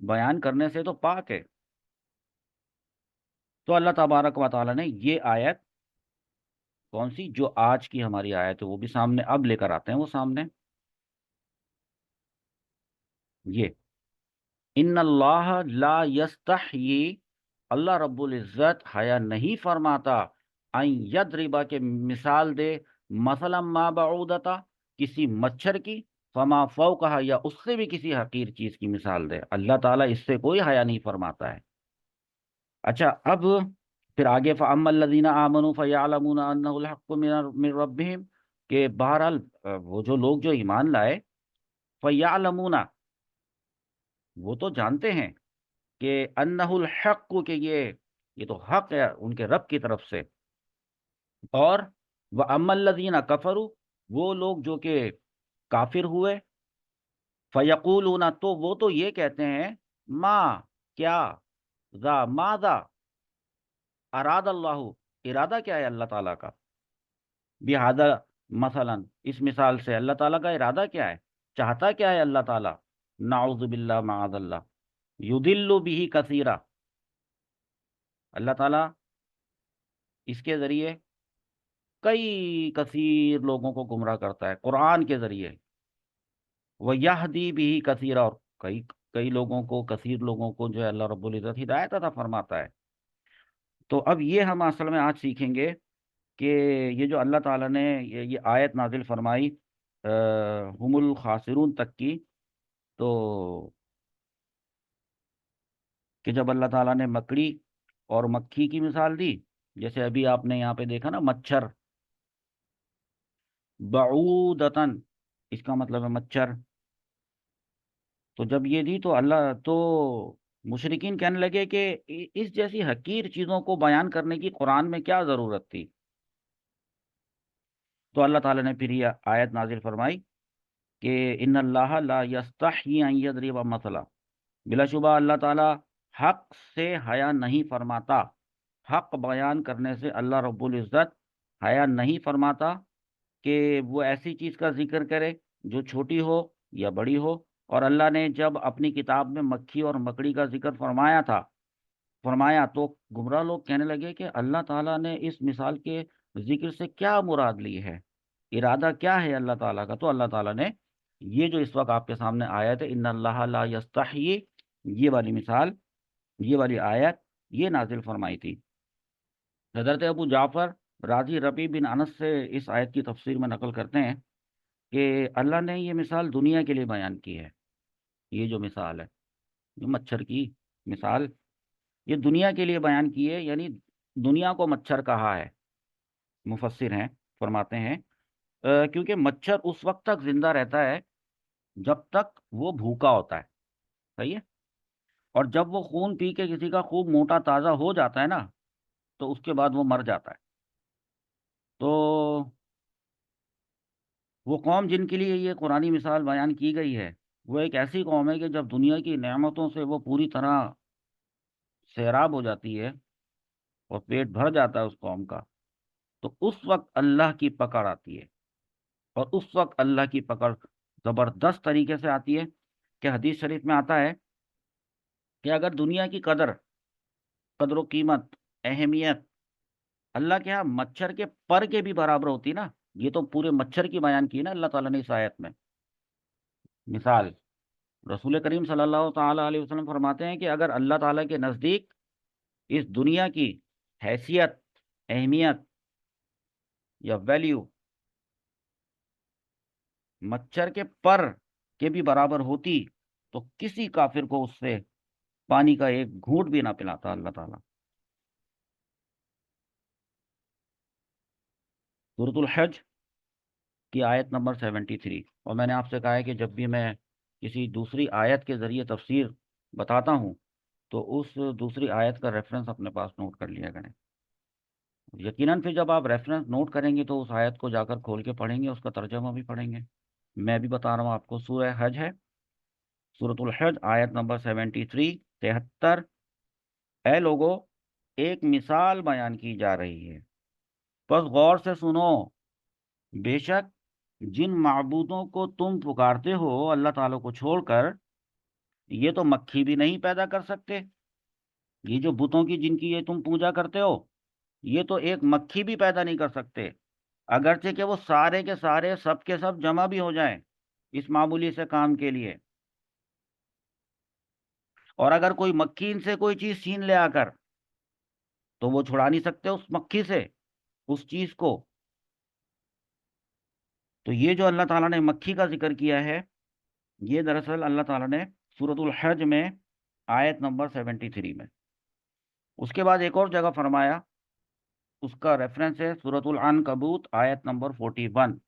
بیان کرنے سے تو پاک ہے۔ تو اللہ تبارک و تعالیٰ نے یہ آیت، کون سی، جو آج کی ہماری آیت ہے وہ بھی سامنے اب لے کر آتے ہیں وہ سامنے، یہ ان اللہ لا یستحیی، اللہ رب العزت حیا نہیں فرماتا، ان یضربا، کے مثال دے، مثلا ما بعودتا، کسی مچھر کی، فما فوقہا، یا اس سے بھی کسی حقیر چیز کی مثال دے، اللہ تعالیٰ اس سے کوئی حیا نہیں فرماتا ہے۔ اچھا، اب پھر آگے فَأَمَّا الَّذِينَ آمَنُوا فَيَعْلَمُونَ أَنَّهُ الْحَقُّ مِنْ رَبِّهِمْ، کہ بہرحال وہ جو لوگ جو ایمان لائے، فَيَعْلَمُونَ، وہ تو جانتے ہیں کہ انہ الحق، کہ یہ تو حق ہے ان کے رب کی طرف سے، اور وَأَمَّا الَّذِينَ كَفَرُوا، وہ لوگ جو کہ کافر ہوئے، فَيَقُولُونَ، تو وہ تو یہ کہتے ہیں، ما، کیا، ذا، ماذا اراد اللہ، ارادہ کیا ہے اللہ تعالیٰ کا، بہذا، مثلا، اس مثال سے اللہ تعالیٰ کا ارادہ کیا ہے، چاہتا کیا ہے اللہ تعالیٰ، نعوذ باللہ معاذ اللہ، یضل به کثیرا، اللہ تعالیٰ اس کے ذریعے کئی کثیر لوگوں کو گمراہ کرتا ہے، قرآن کے ذریعے، وَيَهْدِي بِهِ کثیرا، اور کئی کئی لوگوں کو، کثیر لوگوں کو جو ہے اللہ رب العزت ہدایت عطا فرماتا ہے۔ تو اب یہ ہم اصل میں آج سیکھیں گے کہ یہ جو اللہ تعالیٰ نے یہ آیت نازل فرمائی ہم الخاسرون تک کی، تو کہ جب اللہ تعالیٰ نے مکڑی اور مکھی کی مثال دی، جیسے ابھی آپ نے یہاں پہ دیکھا نا، مچھر، بعودتن، اس کا مطلب ہے مچھر، تو جب یہ دی تو اللہ تو مشرکین کہنے لگے کہ اس جیسی حقیر چیزوں کو بیان کرنے کی قرآن میں کیا ضرورت تھی۔ تو اللہ تعالیٰ نے پھر یہ آیت نازل فرمائی کہ ان اللہ لا یستحیی ان یضرب مثلا، بلا شبہ اللہ تعالیٰ حق سے حیا نہیں فرماتا، حق بیان کرنے سے اللہ رب العزت حیا نہیں فرماتا کہ وہ ایسی چیز کا ذکر کرے جو چھوٹی ہو یا بڑی ہو۔ اور اللہ نے جب اپنی کتاب میں مکھی اور مکڑی کا ذکر فرمایا تو گمراہ لوگ کہنے لگے کہ اللہ تعالیٰ نے اس مثال کے ذکر سے کیا مراد لی ہے، ارادہ کیا ہے اللہ تعالیٰ کا۔ تو اللہ تعالیٰ نے یہ جو اس وقت آپ کے سامنے آیت ہے، ان اللہ لا یستحیی، یہ والی مثال، یہ والی آیت یہ نازل فرمائی تھی۔ حضرت ابو جعفر راضی ربیع بن انس سے اس آیت کی تفسیر میں نقل کرتے ہیں کہ اللہ نے یہ مثال دنیا کے لیے بیان کی ہے، یہ جو مثال ہے، یہ مچھر کی مثال، یہ دنیا کے لیے بیان کی ہے، یعنی دنیا کو مچھر کہا ہے۔ مفسر ہیں، فرماتے ہیں کیونکہ مچھر اس وقت تک زندہ رہتا ہے جب تک وہ بھوکا ہوتا ہے، صحیح ہے، اور جب وہ خون پی کے کسی کا خوب موٹا تازہ ہو جاتا ہے نا، تو اس کے بعد وہ مر جاتا ہے۔ تو وہ قوم جن کے لیے یہ قرآنی مثال بیان کی گئی ہے، وہ ایک ایسی قوم ہے کہ جب دنیا کی نعمتوں سے وہ پوری طرح سیراب ہو جاتی ہے اور پیٹ بھر جاتا ہے اس قوم کا، تو اس وقت اللہ کی پکڑ آتی ہے، اور اس وقت اللہ کی پکڑ زبردست طریقے سے آتی ہے کہ حدیث شریف میں آتا ہے کہ اگر دنیا کی قدر و قیمت، اہمیت اللہ کے ہاں مچھر کے پر کے بھی برابر ہوتی نا، یہ تو پورے مچھر کی بیان کی نا اللہ تعالیٰ نے اس آیت میں مثال، رسول کریم صلی اللہ تعالیٰ علیہ وسلم فرماتے ہیں کہ اگر اللہ تعالیٰ کے نزدیک اس دنیا کی حیثیت، اہمیت یا ویلیو مچھر کے پر کے بھی برابر ہوتی تو کسی کافر کو اس سے پانی کا ایک گھونٹ بھی نہ پلاتا اللہ تعالیٰ۔ سورۃ الحج کی آیت نمبر 73، اور میں نے آپ سے کہا ہے کہ جب بھی میں کسی دوسری آیت کے ذریعے تفسیر بتاتا ہوں تو اس دوسری آیت کا ریفرنس اپنے پاس نوٹ کر لیا کریں، یقیناً پھر جب آپ ریفرنس نوٹ کریں گے تو اس آیت کو جا کر کھول کے پڑھیں گے، اس کا ترجمہ بھی پڑھیں گے۔ میں بھی بتا رہا ہوں آپ کو، سورہ حج ہے، سورۃ الحج آیت نمبر 73، 73، اے لوگو، ایک مثال بیان کی جا رہی ہے، بس غور سے سنو، بے شک جن معبودوں کو تم پکارتے ہو اللہ تعالیٰ کو چھوڑ کر، یہ تو مکھی بھی نہیں پیدا کر سکتے، یہ جو بتوں کی جن کی یہ تم پوجا کرتے ہو، یہ تو ایک مکھی بھی پیدا نہیں کر سکتے، اگرچہ کہ وہ سارے کے سارے سب کے سب جمع بھی ہو جائیں اس معمولی سے کام کے لیے، اور اگر کوئی مکھی ان سے کوئی چیز چھین لے آ کر، تو وہ چھڑا نہیں سکتے اس مکھی سے اس چیز کو۔ تو یہ جو اللہ تعالیٰ نے مکھی کا ذکر کیا ہے، یہ دراصل اللہ تعالیٰ نے سورۃ الحج میں آیت نمبر 73 میں، اس کے بعد ایک اور جگہ فرمایا، اس کا ریفرنس ہے سورۃ العنکبوت آیت نمبر 41،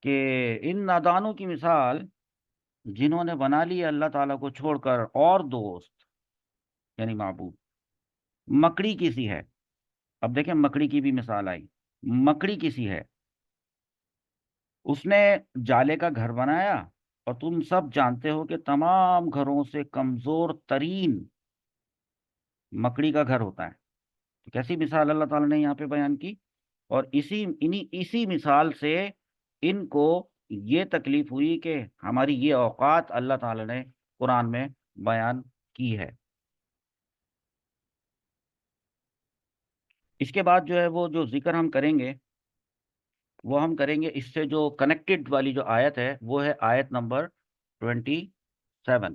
کہ ان نادانوں کی مثال جنہوں نے بنا لی اللہ تعالیٰ کو چھوڑ کر اور دوست، یعنی معبود، مکڑی کی سی ہے۔ اب دیکھیں مکڑی کی بھی مثال آئی، مکڑی کی سی ہے، اس نے جالے کا گھر بنایا، اور تم سب جانتے ہو کہ تمام گھروں سے کمزور ترین مکڑی کا گھر ہوتا ہے۔ تو کیسی مثال اللہ تعالیٰ نے یہاں پہ بیان کی، اور اسی مثال سے ان کو یہ تکلیف ہوئی کہ ہماری یہ اوقات اللہ تعالیٰ نے قرآن میں بیان کی ہے۔ اس کے بعد جو ہے وہ جو ذکر ہم کریں گے، وہ ہم کریں گے اس سے جو کنیکٹڈ والی جو آیت ہے، وہ ہے آیت نمبر 27،